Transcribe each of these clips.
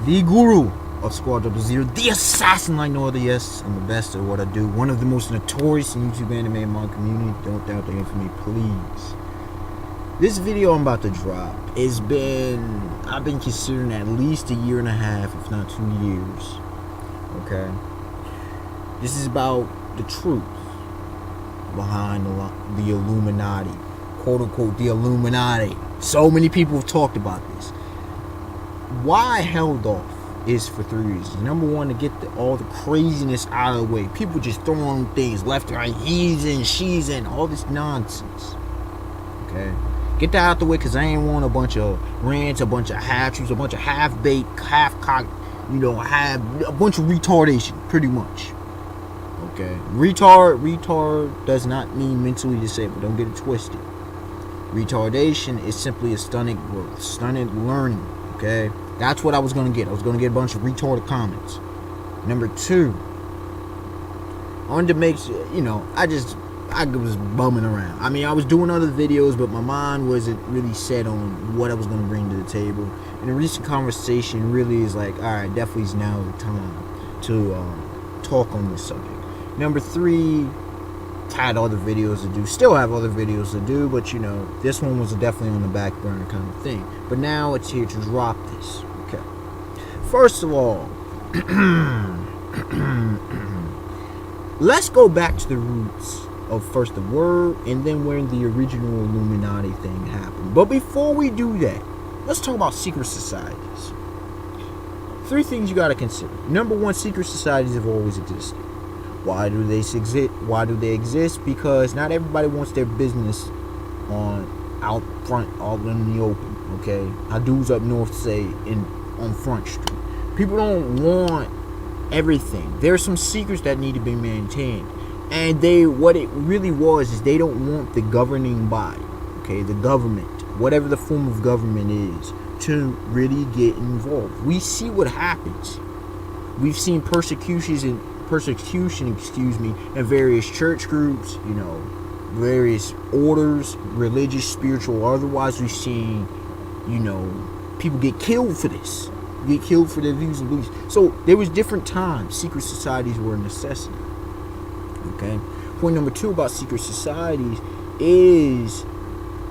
the guru of Squad 00, the assassin like no other, yes, I'm the best at what I do. One of the most notorious YouTube anime in my community. Don't doubt the infamy, please. This video I'm about to drop I've been considering at least a year and a half, if not 2 years. Okay? This is about the truth behind the Illuminati. Quote unquote, the Illuminati. So many people have talked about this. Why I held off is for 3 reasons. Number one, to get all the craziness out of the way. People just throwing things left and right. He's in, she's in, all this nonsense. Okay? Get that out the way, because I ain't want a bunch of rants, a bunch of half-truths, a bunch of half-baked, half-cocked, have a bunch of retardation, pretty much. Okay? Retard does not mean mentally disabled. Don't get it twisted. Retardation is simply a stunted growth, stunted learning. Okay? That's what I was going to get. I was going to get a bunch of retarded comments. Number two, I wanted to make sure, I was bumming around. I mean, I was doing other videos, but my mind wasn't really set on what I was going to bring to the table. And the recent conversation really is like, alright, definitely is now the time to talk on this subject. Number three, had other videos to do, still have other videos to do, but this one was definitely on the back burner kind of thing. But now it's here to drop this. Okay. First of all, let's go back to the roots of first the word and then when the original Illuminati thing happened. But before we do that, let's talk about secret societies. 3 things you got to consider. Number one, secret societies have always existed. Why do they exist? Why do they exist? Because not everybody wants their business out front, all in the open. Okay, how dudes up north say on Front Street. People don't want everything. There's some secrets that need to be maintained, and what it really was is they don't want the governing body, okay, the government, whatever the form of government is, to really get involved. We see what happens. We've seen persecution, in various church groups, various orders, religious, spiritual, or otherwise. We've seen, people get killed for this, get killed for their views and beliefs. So there was different times secret societies were a necessity. Okay. Point number 2 about secret societies is,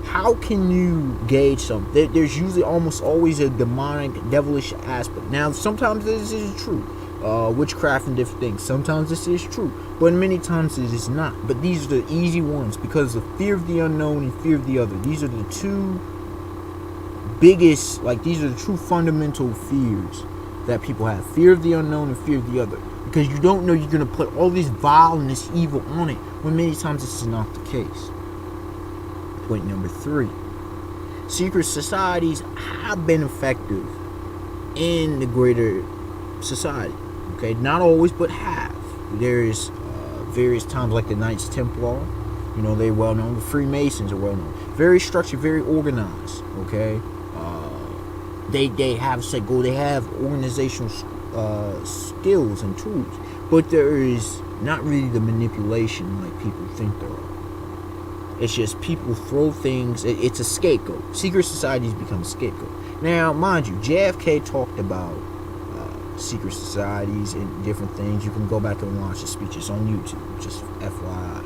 how can you gauge something? There's usually almost always a demonic, devilish aspect. Now, sometimes this is true. Witchcraft and different things. Sometimes this is true, but many times it is not. But these are the easy ones because of fear of the unknown and fear of the other. These are the 2 biggest, these are the true fundamental fears that people have. Fear of the unknown and fear of the other. Because you don't know you're going to put all this vileness, evil on it, when many times this is not the case. Point number 3. Secret societies have been effective in the greater society. Okay, not always, but have. There's various times like the Knights Templar, they're well known. The Freemasons are well known. Very structured, very organized. Okay, they have they have organizational skills and tools, but there is not really the manipulation like people think there are. It's just people throw things. It's a scapegoat. Secret societies become a scapegoat. Now, mind you, JFK talked about secret societies and different things. You can go back and watch the speeches on YouTube, just FYI.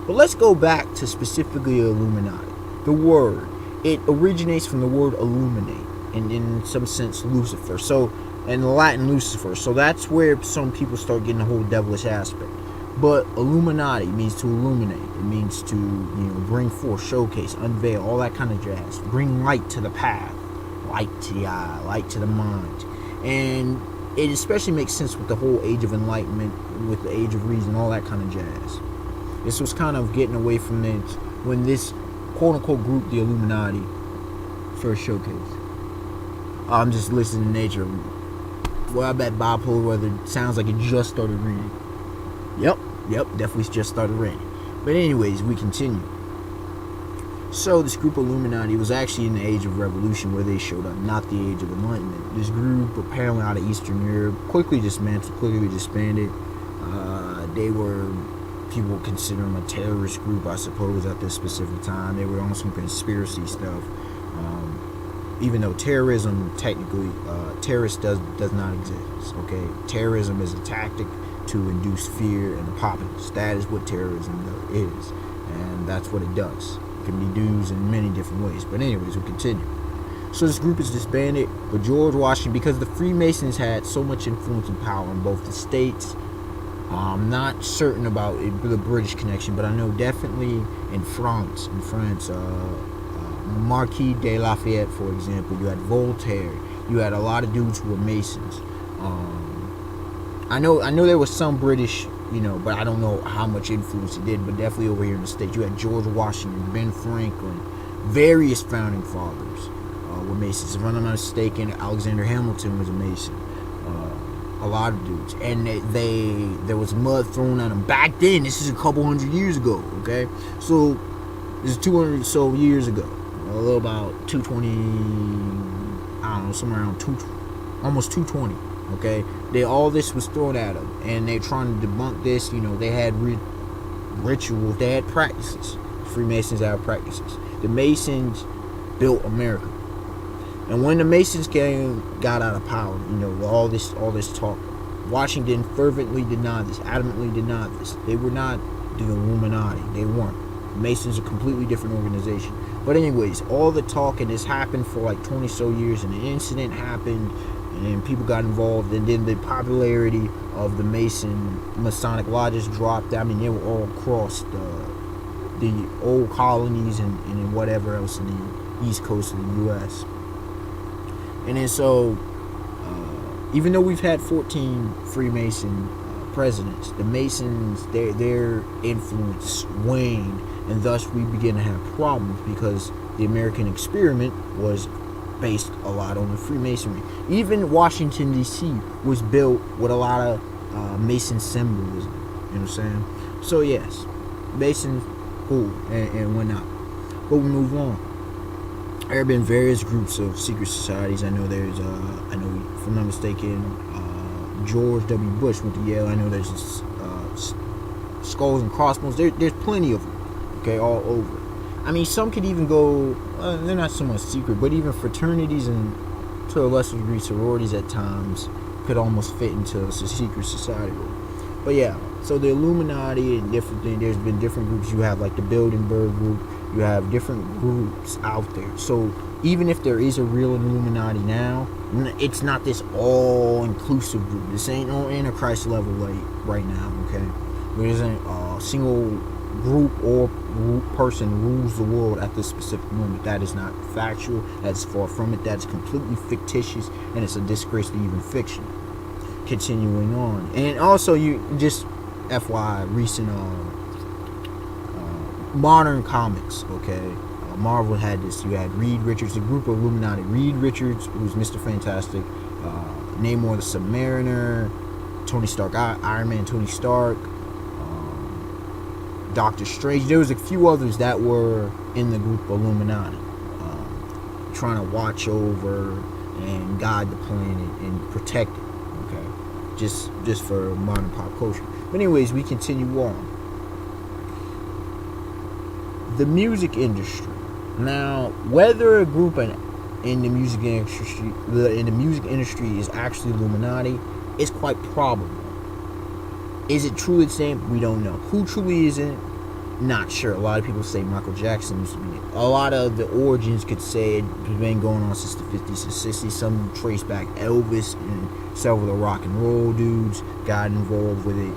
But let's go back to specifically Illuminati. The word, it originates from the word illuminate, and in some sense Lucifer. So in Latin, Lucifer. So that's where some people start getting the whole devilish aspect. But Illuminati means to illuminate. It means to bring forth, showcase, unveil, all that kind of jazz. Bring light to the path, light to the eye, light to the mind. And it especially makes sense with the whole age of enlightenment, with the age of reason, all that kind of jazz. This was kind of getting away from it when this quote-unquote group, the Illuminati, first showcased. I'm just listening to nature. Well, I bet bipolar weather sounds like it just started raining. Yep, definitely just started raining. But anyways, we continue. So this group Illuminati was actually in the age of revolution where they showed up, not the age of enlightenment. This group, apparently out of Eastern Europe, quickly dismantled, quickly disbanded. They were, people would consider them a terrorist group, I suppose, at this specific time. They were on some conspiracy stuff. even though terrorism technically, terrorist does not exist. Okay, terrorism is a tactic to induce fear in the populace. That is what terrorism is, and that's what it does. It can be used in many different ways. But anyways, we'll continue. So this group is disbanded, but George Washington, because the Freemasons had so much influence and power in both the states. I'm not certain about the British connection, but I know definitely in France. Marquis de Lafayette, for example, you had Voltaire, you had a lot of dudes who were Masons. I know there was some British, but I don't know how much influence it did. But definitely over here in the States, you had George Washington, Ben Franklin, various founding fathers were Masons. If I'm not mistaken, Alexander Hamilton was a Mason. A lot of dudes, and there was mud thrown at them back then. This is a couple hundred years ago. Okay, so this is 200 so years ago. A little about 220. I don't know, somewhere around almost 220. Okay, all this was thrown at them, and they're trying to debunk this. They had rituals, they had practices. Freemasons had practices. The Masons built America, and when the Masons got out of power, all this talk, Washington fervently denied this, adamantly denied this. They were not the Illuminati. They weren't. The Masons are a completely different organization. But anyways, all the talk, and this happened for like 20 so years, and an incident happened, and people got involved, and then the popularity of the Masonic lodges dropped. I mean, they were all across the old colonies and whatever else in the East Coast of the U.S. And then so, even though we've had 14 Freemason presidents, the Masons, their influence waned, and thus we begin to have problems because the American experiment was based a lot on the Freemasonry. Even Washington, D.C. was built with a lot of Mason symbolism. You know what I'm saying? So yes, Masons, cool, and whatnot. But we move on. There have been various groups of secret societies. I know there's, if I'm not mistaken, George W. Bush went to Yale. I know there's Skulls and Crossbones. There's plenty of them. Okay, all over. I mean, some could even go, they're not so much secret, but even fraternities and to a lesser degree sororities at times could almost fit into a secret society. But yeah, so the Illuminati and different things, there's been different groups. You have like the Bilderberg group, you have different groups out there. So even if there is a real Illuminati now, it's not this all-inclusive group. This ain't no Antichrist level like right now, okay? There isn't a single group or person rules the world at this specific moment. That is not factual. That's far from it. That's completely fictitious, and it's a disgrace to even fiction. Continuing on, and also you just FYI, recent modern comics. Okay, Marvel had this. You had Reed Richards, the group of Illuminati. Reed Richards, who's Mr. Fantastic, Namor the Submariner, Tony Stark, Iron Man, Tony Stark. Doctor Strange. There was a few others that were in the group of Illuminati, trying to watch over and guide the planet and protect it. Okay, just for modern pop culture. But anyways, we continue on. The music industry. Now, whether a group in the music industry is actually Illuminati is quite probable. Is it truly the same? We don't know. Who truly isn't? Not sure. A lot of people say Michael Jackson used to be it. A lot of the origins could say it's been going on since the 50s and 60s. Some trace back Elvis and several of the rock and roll dudes got involved with it.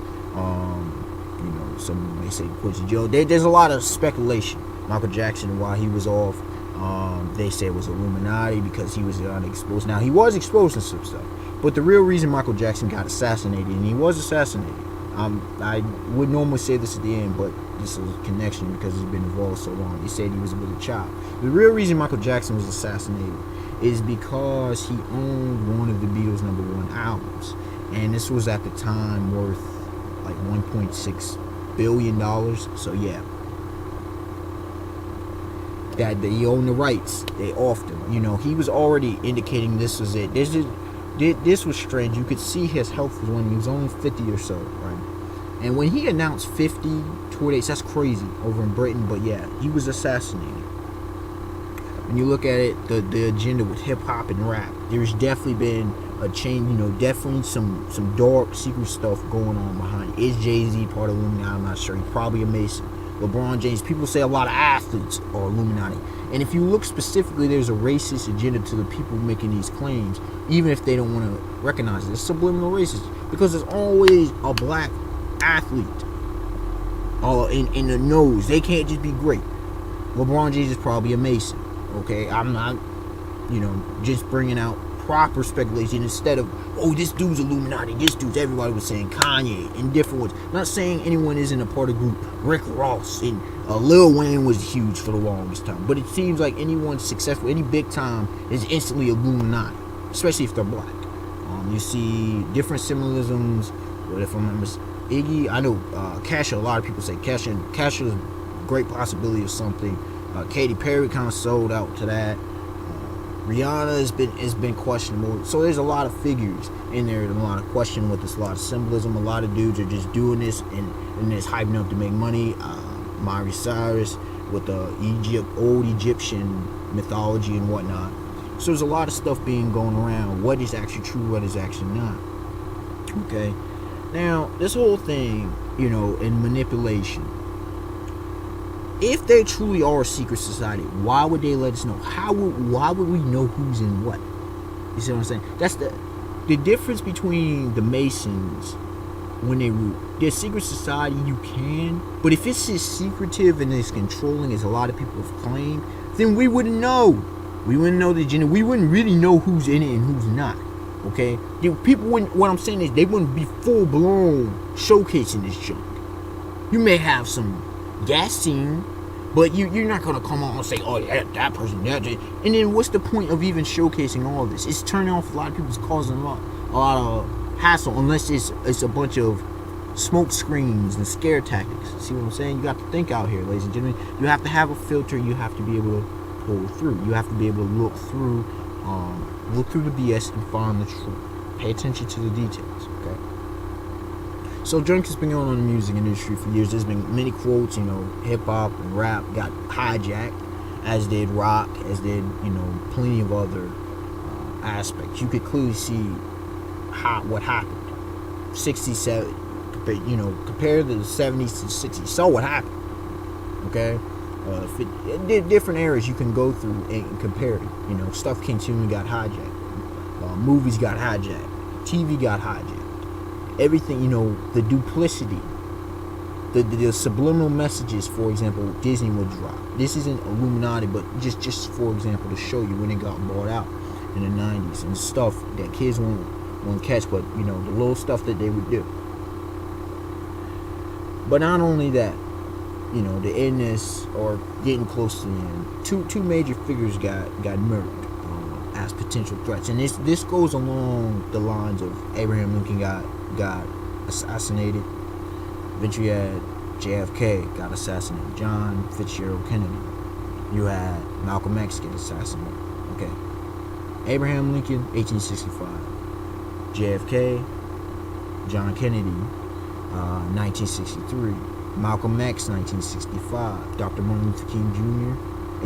Some may say Quincy Jones. There's a lot of speculation. Michael Jackson, while he was off, they say it was Illuminati because he was unexposed. Now, he was exposed to some stuff. But the real reason Michael Jackson got assassinated, and he was assassinated, I would normally say this at the end, but this is a connection because he's been involved so long. He said he was a little child. The real reason Michael Jackson was assassinated is because he owned one of the Beatles' #1 albums. And this was at the time worth like $1.6 billion. So yeah. That he owned the rights. They offed him. He was already indicating this was it. This was strange. You could see his health was when he was only 50 or so, right? And when he announced 50 tour dates, that's crazy over in Britain. But yeah, he was assassinated. when you look at it, the agenda with hip hop and rap, there's definitely been a change. Definitely some dark secret stuff going on behind it. Is Jay-Z part of Illuminati? I'm not sure. He's probably a Mason. LeBron James. People say a lot of athletes are Illuminati, and if you look specifically, there's a racist agenda to the people making these claims, even if they don't want to recognize it. It's subliminal racism because there's always a black athlete in the nose. They can't just be great. LeBron James is probably a Mason. Okay, I'm not, just bringing out proper speculation instead of, oh, this dude's Illuminati, this dude's, everybody was saying Kanye in different words. Not saying anyone isn't a part of the group. Rick Ross and Lil Wayne was huge for the longest time, but it seems like anyone successful, any big time, is instantly Illuminati, especially if they're black. You see different symbolisms. What if I remember Iggy? I know Kesha. A lot of people say Kesha is a great possibility of something. Katy Perry kind of sold out to that. Rihanna has been questionable. So there's a lot of figures in there, and a lot of question with this, a lot of symbolism. A lot of dudes are just doing this and it's hyping up to make money. Miley Cyrus with the old Egyptian mythology and whatnot. So there's a lot of stuff being going around. What is actually true? What is actually not? Okay. Now this whole thing, in manipulation. If they truly are a secret society, why would they let us know? Why would we know who's in what? You see what I'm saying? That's the difference between the Masons when they rule. Their secret society, you can, but if it's as secretive and as controlling as a lot of people have claimed, then we wouldn't know. We wouldn't know the agenda. We wouldn't really know who's in it and who's not. Okay? People wouldn't. What I'm saying is they wouldn't be full blown showcasing this junk. You may have some guessing, but you're not gonna come on and say, oh yeah, that person, that. And then what's the point of even showcasing all of this? It's turning off a lot of people. It's causing a lot of hassle, unless it's a bunch of smoke screens and scare tactics. See what I'm saying? You got to think out here, ladies and gentlemen. You have to have a filter. You have to be able to pull through. You have to be able to look through the BS and find the truth. Pay attention to the details. Okay. So junk has been going on in the music industry for years. There's been many quotes, hip hop and rap got hijacked, as did rock, as did, plenty of other aspects. You could clearly see what happened. 67, compare the 70s to the 60s. So what happened? Okay? Different eras you can go through and compare it. Stuff continually got hijacked. Movies got hijacked. TV got hijacked. Everything, the duplicity, the subliminal messages, for example, Disney would drop. This isn't Illuminati, but just for example, to show you when it got bought out in the 90s and stuff that kids won't catch, but the little stuff that they would do. But not only that, the endness or getting close to the end, two major figures got murdered as potential threats, and this goes along the lines of Abraham Lincoln got assassinated. Eventually, you had JFK got assassinated. John Fitzgerald Kennedy. You had Malcolm X get assassinated. Okay. Abraham Lincoln, 1865. JFK, John Kennedy, 1963. Malcolm X, 1965. Dr. Martin Luther King Jr.,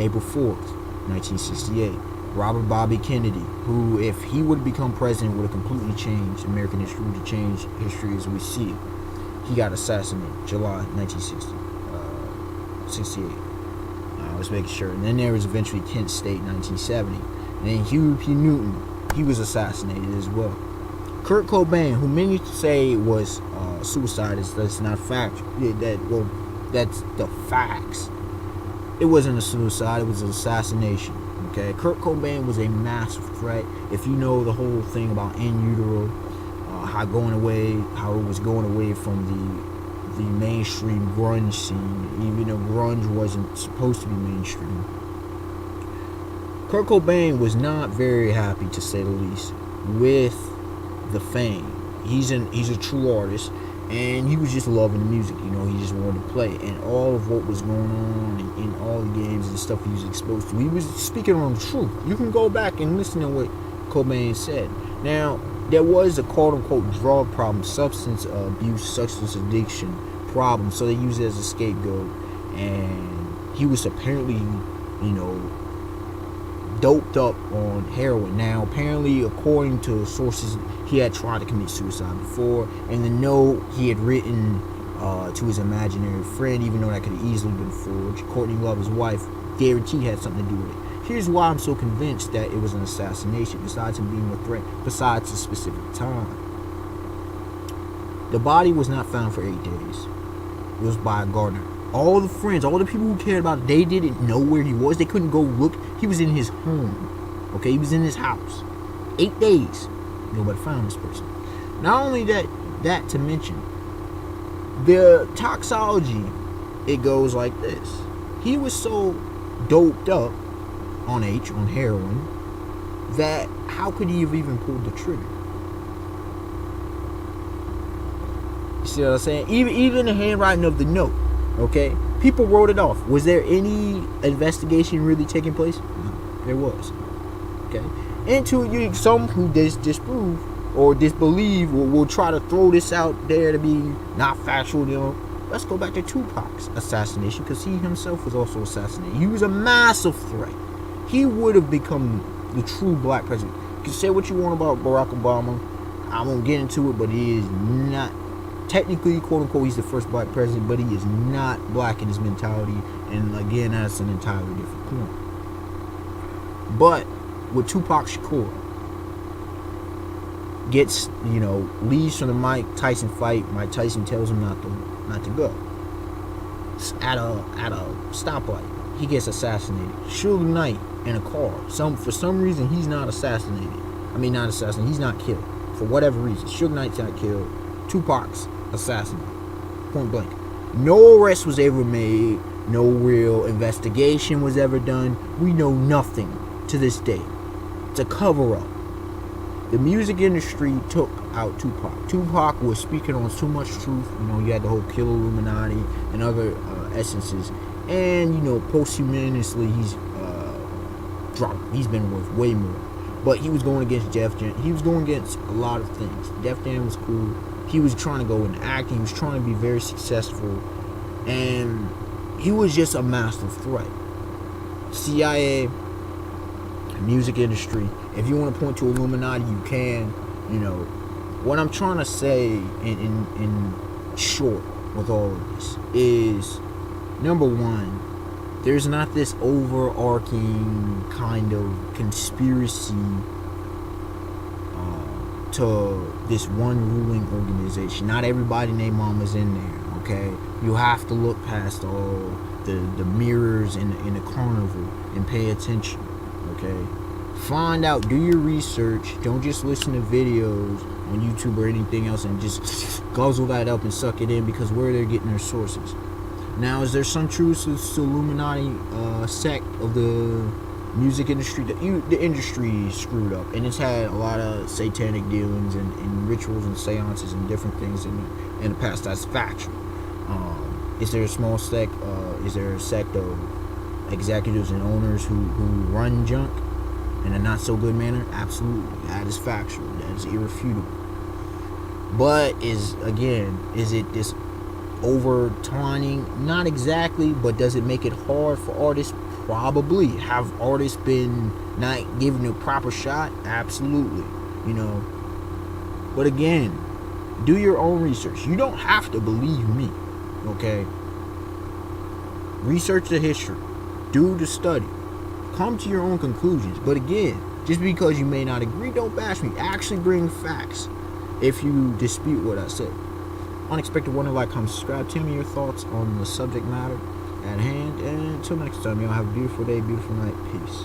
April 4th, 1968. Robert Bobby Kennedy, who, if he would have become president, would have completely changed American history, would have changed history as we see it. He got assassinated July 1968. I was making sure. And then there was eventually Kent State, 1970. And then Huey P. Newton, he was assassinated as well. Kurt Cobain, who many say was suicide, that's not fact. That's the facts. It wasn't a suicide, it was an assassination. Okay, Kurt Cobain was a massive threat. If you know the whole thing about in utero, how it was going away from the mainstream grunge scene, even though grunge wasn't supposed to be mainstream. Kurt Cobain was not very happy, to say the least, with the fame. He's a true artist, and he was just loving the music. He just wanted to play, and all of what was going on in all the games and stuff he was exposed to, he was speaking on the truth. You can go back and listen to what Cobain said. Now, there was a quote-unquote drug problem, substance abuse, substance addiction problem, so they used it as a scapegoat, and he was apparently, doped up on heroin. Now, apparently, according to sources, he had tried to commit suicide before, and the note he had written to his imaginary friend, even though that could have easily been forged, Courtney Love, his wife, guaranteed had something to do with it. Here's why I'm so convinced that it was an assassination, besides him being a threat, besides the specific time. The body was not found for 8 days. It was by a gardener. All the friends, all the people who cared about it, they didn't know where he was. They couldn't go look. He was in his home. Okay, he was in his house. 8 days. Nobody found this person. Not only that to mention, the toxology, it goes like this. He was so doped up on heroin, that how could he have even pulled the trigger? You see what I'm saying? Even the handwriting of the note, okay? People wrote it off. Was there any investigation really taking place? No, there was. Okay? And to some who disprove or disbelieve will try to throw this out there to be not factual, let's go back to Tupac's assassination, because he himself was also assassinated. He was a massive threat. He would have become the true black president. You can say what you want about Barack Obama. I won't get into it, but he is not, technically, quote unquote, he's the first black president, but he is not black in his mentality. And again, that's an entirely different point. But with Tupac Shakur, gets, leaves from the Mike Tyson fight. Mike Tyson tells him not to go. At a stoplight, he gets assassinated. Suge Knight in a car. For some reason, he's not assassinated. He's not killed. For whatever reason, Suge Knight's not killed. Tupac's assassinated. Point blank. No arrest was ever made. No real investigation was ever done. We know nothing to this day. It's a cover-up. The music industry took out Tupac. Tupac was speaking on too much truth. You had the whole Kill Illuminati and other essences. And, posthumously, he's dropped. He's been worth way more. But he was going against Def Jam. He was going against a lot of things. Def Jam was cool. He was trying to go into acting. He was trying to be very successful. And he was just a massive threat. CIA, music industry. If you want to point to Illuminati, you can. What I'm trying to say in short with all of this is, number one, there's not this overarching kind of conspiracy to this one ruling organization. Not everybody named Mama's in there, okay? You have to look past all the mirrors in the carnival and pay attention, okay? Find out, do your research. Don't just listen to videos on YouTube or anything else and just guzzle that up and suck it in, because where they're getting their sources. Now, is there some truth to the Illuminati sect of the music industry? The industry is screwed up, and it's had a lot of satanic dealings and rituals and seances and different things in the past. That's factual. Is there a small sect? Is there a sect of executives and owners who run junk in a not so good manner? Absolutely. That is factual. That is irrefutable. But is it this over-twining? Not exactly, but does it make it hard for artists? Probably. Have artists been not given a proper shot? Absolutely. But again, do your own research. You don't have to believe me, okay? Research the history. Do the study. Come to your own conclusions. But again, just because you may not agree, don't bash me. Actually bring facts if you dispute what I said. Unexpected Wonder, like, comment, subscribe. Tell me your thoughts on the subject matter at hand. And until next time, y'all have a beautiful day, beautiful night. Peace.